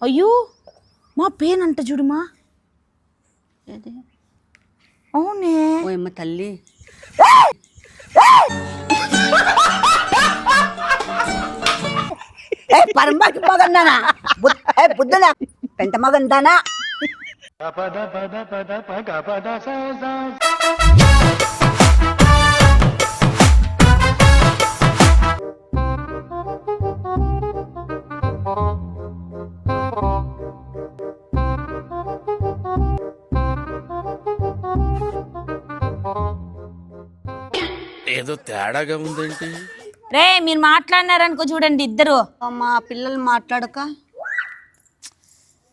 అయ్యో మా పెయిన్ అంట చూడుమా. అవునే ఓయమ్మ తల్లి. పరంబాకి మగందానా బుద్ధనా పెంట మగందానా. ఏదో తేడాగా ఉందేంటి? రే మీరు మాట్లాడినారనుకో చూడండి ఇద్దరు. మా పిల్లలు మాట్లాడక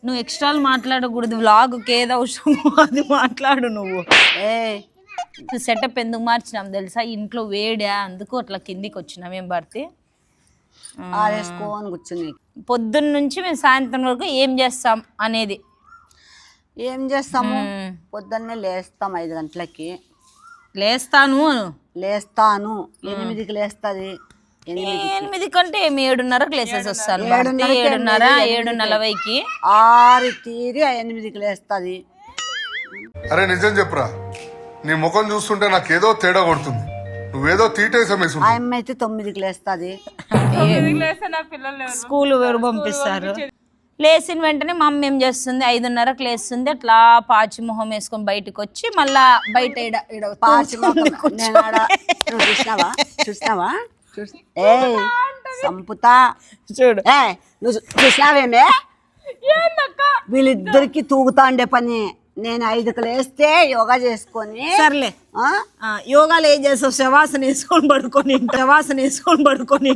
నువ్వు ఎక్స్ట్రాలు మాట్లాడకూడదు. వ్లాగ్కి ఏదో అవసరమో అది మాట్లాడు నువ్వు. సెటప్ ఎందుకు మార్చినాం తెలుసా? ఇంట్లో వేడా, అందుకు అట్లా కిందికి వచ్చినాం. ఏం పడితే ఆరేసుకోని కూర్చుని పొద్దున్న నుంచి మేము సాయంత్రం వరకు ఏం చేస్తాం అనేది. ఏం చేస్తాము? పొద్దున్నే లేస్తాం 5 గంటలకి. లేస్తాను 8కి లేస్తుంది. 8 కంటే 7:30కి లేసేసి వస్తాను. 7:30 7:40కి 6 తీరి 8కి లేస్తుంది. అరే నిజం చెప్పురా, నీ ముఖం చూస్తుంటే నాకేదో తేడా కొడుతుంది. నువ్వేదో తీటేసమేసి. ఆ అమ్మ అయితే 9కి లేస్తుంది. స్కూల్ పంపిస్తారు. లేచిన వెంటనే మా అమ్మ ఏం చేస్తుంది, 5:30కి లేస్తుంది. అట్లా పాచి మొహం వేసుకొని బయటకు వచ్చి మళ్ళా బయట చూసినావా ఏ సంపుతా చూడు. నువ్వు చూసినావేమే? వీళ్ళిద్దరికి తూగుతా ఉండే పని. నేను 5కి లేస్తే యోగా చేసుకొని. సర్లే యోగాలు ఏం చేస్తావు? శవాసన వేసుకొని పడుకొని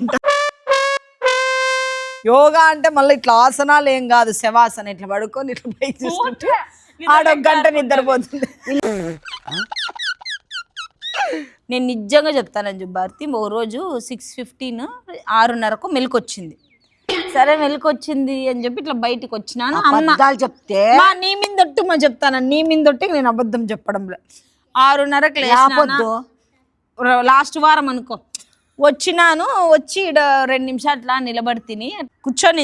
యోగా అంటే మళ్ళీ ఇట్లా ఆసనాలు ఏం కాదు, శవాసన. ఇట్లా పడుకొని ఇట్లా పైకి చూసుకుంటే ఆడొక గంట నిద్రపోతుంది. నేను నిజంగా చెప్తానని భారతి, ఓ రోజు 6:15 6:30కు మెలకొచ్చింది. సరే మెలకొచ్చింది అని చెప్పి ఇట్లా బయటకు వచ్చినాను. అమ్మ చెప్తే నీ మీదొట్టు మా చెప్తాను, నీ మీదొట్టి నేను అబద్ధం చెప్పడంలో. 6:30కి లాస్ట్ వారం అనుకో వచ్చినాను. వచ్చి ఇక్కడ 2 నిమిషాలు అట్లా నిలబడి తిని కూర్చొని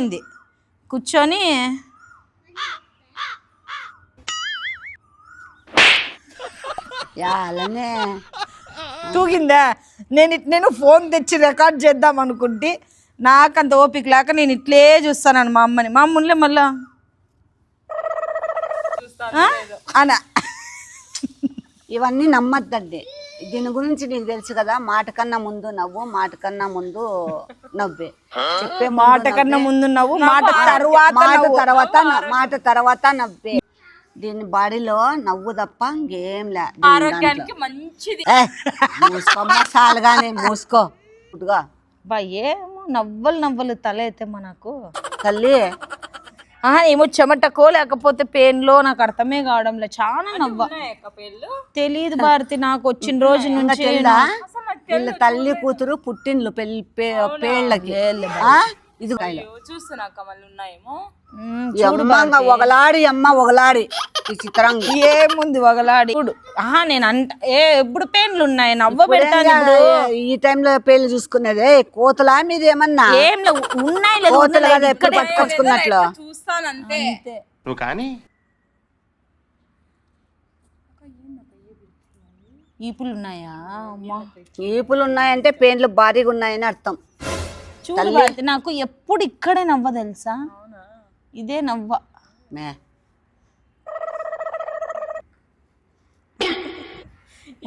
తూగిందా. నేను ఫోన్ తెచ్చి రికార్డ్ చేద్దాం అనుకుంటే నాకంత ఓపిక లేక నేను ఇట్లే చూస్తాను మా అమ్మని. మా అమ్మలే మళ్ళా అనా ఇవన్నీ నమ్మద్దండి. దీని గురించి నీకు తెలుసు కదా, మాట కన్నా ముందు నవ్వు, మాట కన్నా ముందు నవ్వే. చెప్పే మాట కన్నా ముందు నవ్వు, మాట తర్వాత నవ్వే. దీని బాడీలో నవ్వు తప్ప ఇంకేం లే. ఆరోగ్యానికి మంచిది. మూసుకోమ్మా చాలుగానే మూసుకో. పుట్టుగా ఏమో నవ్వలు తల అయితే మనకు తల్లి. ఏమో చెమటకో లేకపోతే పెయిన్లో నాకు అర్థమే కావడంలే. చాలా నవ్వ తెలియదు భారతి. నాకు వచ్చిన రోజు నుంచి వీళ్ళ తల్లి కూతురు పుట్టిండ్లు పేళ్ళకి ఇది ఒకలాడి అమ్మ ఒకలాడి చిత్రంగా ఏముంది ఒకలాడి. నేను ఎప్పుడు పెయిన్లు ఉన్నాయి నవ్వ పెడతాను. ఈ టైంలో పెళ్లి చూసుకునేదే కోతలా మీరు ఏమన్నా ఏం ఉన్నాయి కోతలు కదా ఎప్పుడు పట్టుకొచ్చుకున్నట్లు చూస్తానంతే. ఈపులు ఉన్నాయా? ఈపులు ఉన్నాయంటే పెయిన్లు భారీగా ఉన్నాయని అర్థం. చూడు నాకు ఎప్పుడు ఇక్కడే నవ్వ తెలుసా, ఇదే నవ్వ.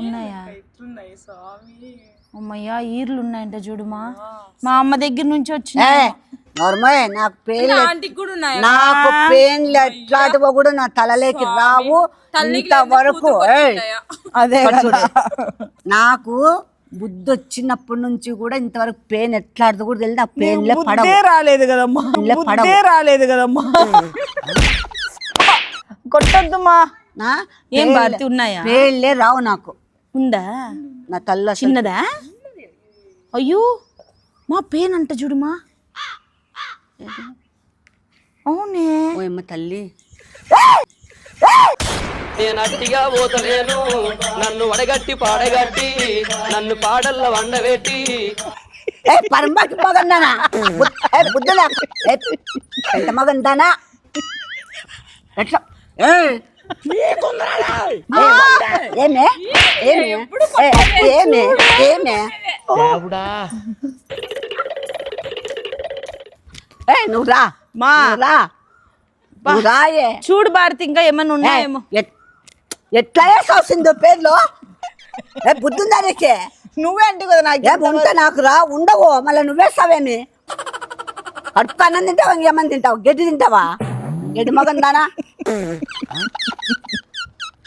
ఉన్నాయా? అమ్మయ్యా ఈర్లు ఉన్నాయంట చూడుమా. మా అమ్మ దగ్గర నుంచి వచ్చిన నాకు పెయిన్లు ఎట్లాంటివో కూడా నా తలలోకి రావు ఇంతవరకు. అదే నాకు బుద్ధి వచ్చినప్పటి నుంచి కూడా ఇంతవరకు పెయిన్ ఎట్లాడుతూ కూడా తెలియదు. ఆ పెయిన్ రాలేదు కదమ్మా. కొట్టొద్దుమా. ఏం భారతి ఉన్నాయా? పెయిన్లే రావు నాకు. ఉందా నా తల్ల చిన్నదా? అయ్యో మా పెయిన్ అంట చూడుమా. అవునే ఓయమ్మ తల్లి. నేను అట్టిగా పోతలేను, నన్ను వడగట్టి పాడగట్టి నన్ను పాడల్ల వండబెట్టి. పరంబాకి మగందానా బుద్ధనా పెంట మగందానా. ఎట్లా ఏయ్, ఏమే ఏమే ఏమే ఏమే నువ్వు రా మా నువ్వు రాయే చూడు భారతి ఇంకా ఏమన్నా ఉన్నాయేమో. ఎట్లా వేసావు సింధు పేర్లు బుద్ధి ఉందా నీకే నువ్వే అంటే కదా నాకు ఉంటే నాకు రా ఉండవు మళ్ళీ నువ్వేస్తావేమి కడుపు అన్నం తింటావా ఇంకేమని తింటావు గడ్డి తింటావా గడ్డి మగన్ దానా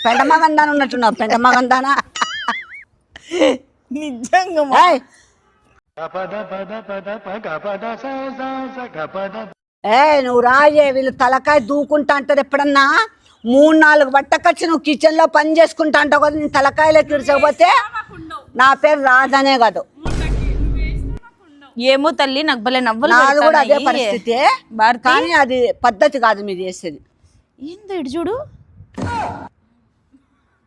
పెంట మగన్ దానా ఉన్నట్టున్నావు పెంట మగన్ దానా నిజంగా ఏయ్. నువ్వు రాయే వీళ్ళు తలకాయ దూకుంటా అంటారు ఎప్పుడన్నా 3-4 బట్టకొచ్చి నువ్వు కిచెన్ లో పని చేసుకుంటా అంటావు కదా నేను తలకాయలోకి ఇడిచకపోతే నా పేరు రాధనే కాదు. ఏమో తల్లి నాకు భలే నవ్వలు నాది కూడా అదే పెడతాన్నాయి. పరిస్థితి భారతి కానీ అది పద్ధతి కాదు మీరు చేసేది. ఏందో ఇటు చూడు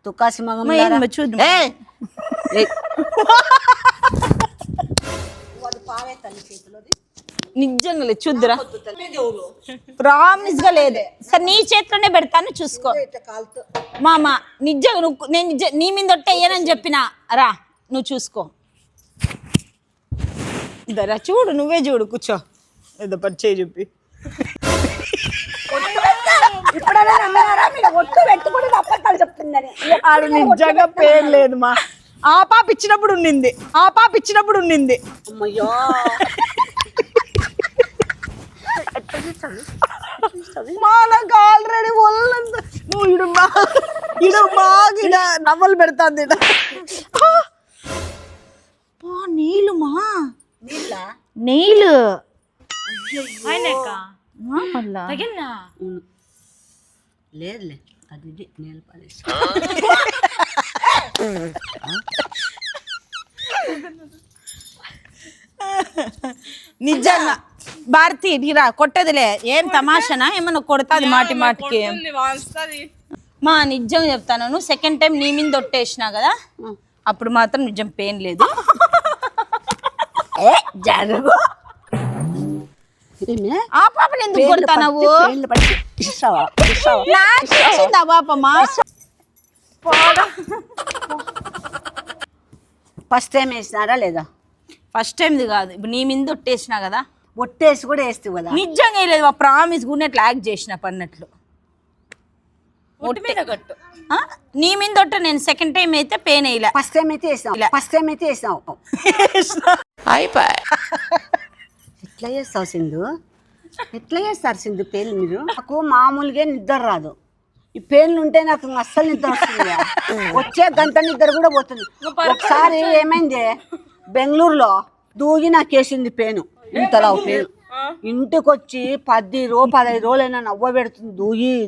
తుకాసి మగం అమ్మ, ఏంది చూద్దాం. నిజంగా లేదు చూద్దురా ప్రామిస్ గా లేదు సరే నీ చేతిలోనే పెడతాను చూసుకో మామ నిజంగా నువ్వు నేను నీ మీద ఒట్టేయనని చెప్పిన రా నువ్వు చూసుకో ఇదరా చూడు నువ్వే చూడు కూర్చో ఏదో పని చేయి చెప్పి ఆడు నిజంగా పేరు లేదు మా ఆ పాప ఇచ్చినప్పుడు ఉండింది అమ్మయ్యో నాకు ఆల్రెడీ ఒళ్ళంతా నువ్వు ఇడు బాగా నవ్వలు పెడతాంది నీళ్ళు మా నీళ్ళు లేదులే అది నీళ్ళు పడేసి నిజంగా భారతి ఇరా కొట్టదులే ఏం తమాషనా ఏమన్నా కొడతాది మాటి మాటికి మా నిజంగా చెప్తాను నువ్వు సెకండ్ టైం నీ మీద ఒట్టేసినా కదా అప్పుడు మాత్రం నిజం పెయిన్ లేదు జరుగు ఆ పాపని ఎందుకు కొడతా నువ్వు నాకు చేసింది ఆ పాపమ్మా ఫస్ట్ టైం వేసినారా లేదా ఫస్ట్ టైంది కాదు ఇప్పుడు నీ మీద ఒట్టేసినా కదా ఒట్టేసి కూడా వేస్తావు కదా నిజంగా లేదు మా ప్రామిస్ కూడా ఇట్లా యాక్ట్ చేసిన పన్నట్లు ఆ? నీ మీద ఒట్ట నేను సెకండ్ టైం అయితే పెయిన్ వేయలే ఫస్ట్ టైం అయితే వేసినావు ఎట్లా చేస్తావు సింధు ఎట్లా చేస్తారు సింధు పేర్లు మీరు నాకు మామూలుగా నిద్ర రాదు ఈ పేర్లు ఉంటే నాకు అస్సలు నిద్ర వస్తుంది వచ్చే గంట నిద్ర కూడా పోతుంది ఒకసారి ఏమైంది బెంగళూరులో దూగి నాకేసింది పేను ఇంతలా పేను ఇంటికి వచ్చి 15 రోజులైనా నవ్వ పెడుతుంది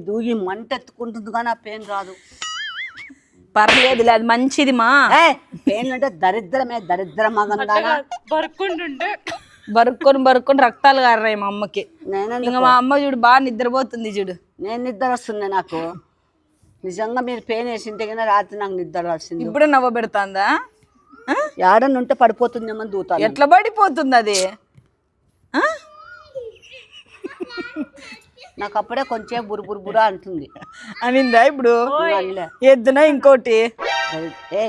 దూగి మంట ఎత్తుకుంటుంది కానీ ఆ పేను రాదు పర్లేదు అది మంచిది మా పేన్లు అంటే దరిద్రం మగందానా బరుక్కొని రక్తాలు కారాయి మా అమ్మకి నేనందుకు ఇంకా మా అమ్మ చూడు బాగా నిద్రపోతుంది చూడు నేను నిద్ర వస్తుంది నాకు నిజంగా మీరు పెయిన్ వేసింటే కన్నా రాత్రి నాకు నిద్ర రాసింది ఇప్పుడు నవ్వ పెడతాందా ఏడన్నా ఉంటే పడిపోతుందేమో దూతాను ఎట్లా పడిపోతుంది అది ఆ? నాకు అప్పుడే కొంచెం బుర్ర అంటుంది అనిందా ఇప్పుడు అనిలే. ఎద్దునా ఇంకోటి ఏ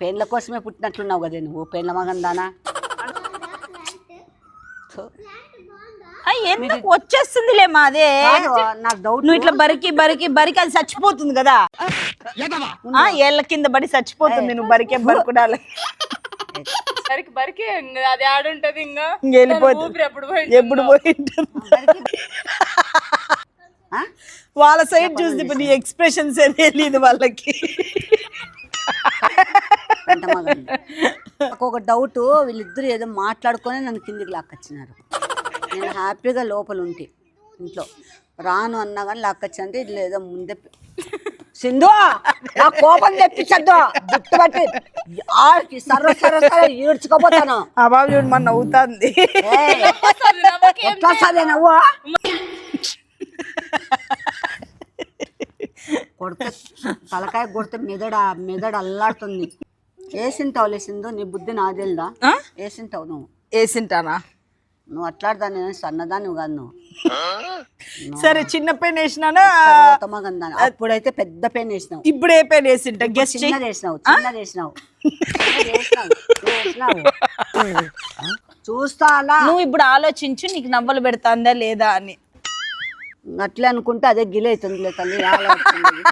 పెయిన్ల కోసమే పుట్టినట్లున్నావు కదే నువ్వు పెయిన్ల మగందానా ఎందుకు వచ్చేస్తుందిలే మాదే నాకు డౌట్ నువ్వు ఇట్లా బరికి అది చచ్చిపోతుంది కదా ఏళ్ళ కింద పడి చచ్చిపోతుంది నువ్వు బరికుడాలి అది ఆడుంటది ఇంకా వెళ్ళిపోతుంది ఎప్పుడు పోయి వాళ్ళ సైడ్ చూసి ఇప్పుడు నీ ఎక్స్ప్రెషన్స్ తెలియదు వాళ్ళకి నాకు ఒక డౌట్ వీళ్ళిద్దరు ఏదో మాట్లాడుకొని నన్ను కిందికి లాక్కొచ్చినారు నేను హ్యాపీగా లోపల ఉంటే ఇంట్లో రాను అన్నా కానీ లాక్కొచ్చానంటే ఇది ఏదో ముందే సింధు నా కోపం తెప్పించద్దు జుట్టు బట్టి ఆడికి సర్ర ఈడ్చుకోపోతాను ఆ బాబు చూడు మన నవ్వుతుంది ఎట్లా వస్తుంది నవ్వు కొడితే తలకాయ కొడితే మెదడు అల్లాడుతుంది వేసింటావులే సింధు నీ బుద్ధి నాదేల్దా వేసింటావు నువ్వు వేసింటానా నువ్వు అట్లాడదా నేను సన్నదాన్ని కాదు నువ్వు సరే చిన్న పెన్ వేసినానా తర్వాత మగందాన. అప్పుడైతే పెద్ద పెన్ వేసినావు, ఇప్పుడు ఏ పెన్ వేసింటా గెస్ట్ చిన్నది వేసినావు, చిన్నది వేసినావు, చూస్తా అలా. నువ్వు ఇప్పుడు ఆలోచించు నీకు నవ్వలు పెడతాందా లేదా అని. అట్లే అనుకుంటే అదే గిల్ అవుతుంది తల్లి, ఆలోచించింది.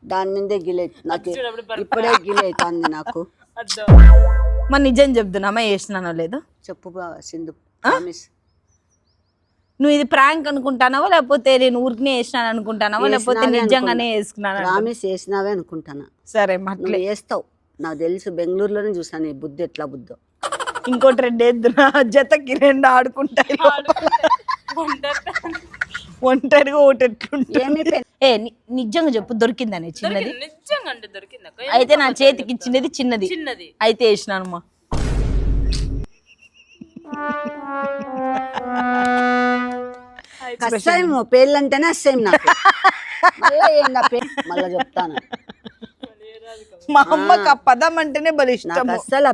దాని మీదే గిల్ అవుతుంది నాకు, ఇప్పుడే గిల్ అవుతుంది నాకు. మరి నిజం చెప్తున్నామా వేసినానో లేదో చెప్పు సింధు, ప్రామిస్. నువ్వు ఇది ప్రాంక్ అనుకుంటానావా లేకపోతే నేను ఊరికనే వేసినాను అనుకుంటానావా లేకపోతే నిజంగానే వేసుకున్నాను? ప్రామిస్ చేసినావే అనుకుంటానా. సరే నువ్వు వేస్తావు నాకు తెలుసు, బెంగళూరులోనే చూసాను నీ బుద్ధి ఎట్లా బుద్ధో. ఇంకోటి 2 వేద్దునా, జతకి 2 ఆడుకుంటాయి, ఒంటరిగా ఒకటి ఎట్లుంటుంది. ఏమి పెన్ నిజంగా చెప్పు దొరికిందని చిన్నది? నిజంగా అంటే దొరికింది అక్క. అయితే నా చేతికి ఇచ్చినది చిన్నది అయితే వేసినానమ్మా. కష్టం పేర్లు అంటేనే అసేం నాకు. మళ్ళా ఏందా పేరు మళ్ళా చెప్తాను. మా అమ్మకి ఆ పదం అంటేనే బలి ఇష్టం. నాకు అస్సలు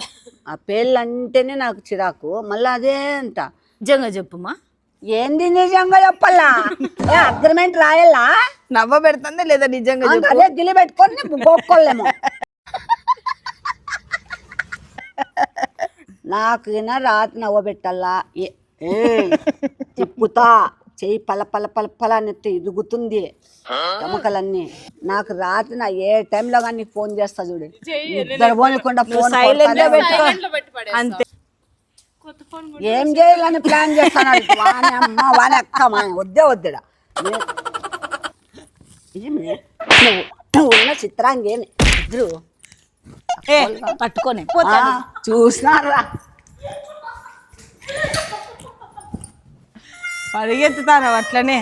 ఆ పేర్లు అంటేనే నాకు చిరాకు. మళ్ళీ అదే అంట. నిజంగా చెప్పుమా. ఏంది నిజంగా చెప్పాలా? అగ్రిమెంట్ రాయాలా? నవ్వ పెడుతుందా లేదా నిజంగా చెప్పు. అదే గిలి పెట్టుకొని గోక్కోలేము. నాకు రాత్రి నవ్వ పెట్టాలా, తిప్పుతా చెయ్యి పల పల పల పల నెత్తి ఇరుగుతుంది ఎముకలన్నీ. నాకు రాత్రి నా ఏ టైంలో కానీ ఫోన్ చేస్తా చూడు, ఇద్దరు పోనీకుండా ఫోన్ సైలెంట్ గా పెట్టుకో అంతే. ఏం చేయాలని ప్లాన్ చేస్తాను. వాని అమ్మ వాని అక్క మా వద్దే వద్దుడా. నువ్వు ఉన్న చిత్రాంగి ఏమి ఇద్దరు పట్టుకొని చూసినారా పరిగెత్తుతాను అట్లనే.